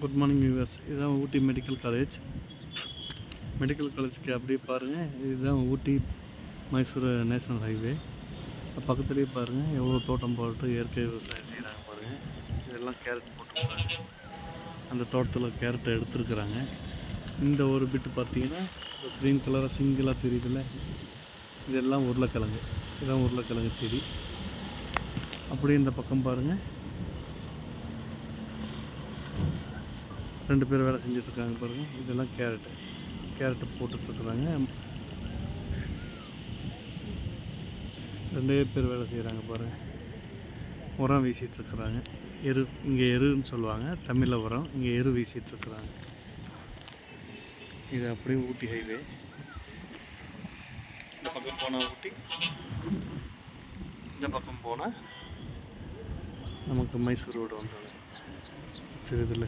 Good morning viewers. இதுதான் ஊட்டி medical college. Medical காலேஜுக்கு அப்படியே பாருங்கள், இதுதான் ஊட்டி மைசூர் நேஷ்னல் ஹைவே. பக்கத்துலேயே பாருங்கள் எவ்வளோ தோட்டம் போட்டு இயற்கை விவசாயம் செய்கிறாங்க பாருங்கள். இதெல்லாம் கேரட் போட்டுருக்குறாங்க. அந்த தோட்டத்தில் கேரட்டை எடுத்துருக்குறாங்க. இந்த ஒரு பிட்டு பார்த்தீங்கன்னா க்ரீன் கலராக சிங்கிளாக தெரியுதுல்ல, இதெல்லாம் உருளைக்கிழங்கு. இதுதான் உருளைக்கிழங்கு செடி. அப்படியே இந்த பக்கம் பாருங்கள், 2 பேர் வேலை செஞ்சிட்ருக்காங்க பாருங்கள். இதெல்லாம் கேரட்டு போட்டுட்ருக்குறாங்க. 2 பேர் வேலை செய்கிறாங்க பாருங்கள். உரம் வீசிகிட்ருக்குறாங்க. இங்கே எருன்னு சொல்லுவாங்க தமிழில், உரம். இங்கே எரு வீசிகிட்ருக்குறாங்க. இது அப்படியே ஊட்டி ஹைவே. இந்த பக்கம் போனால் ஊட்டி, இந்த பக்கம் போனால் நமக்கு மைசூர் ரோடு வந்தது தெரியுதுல்ல.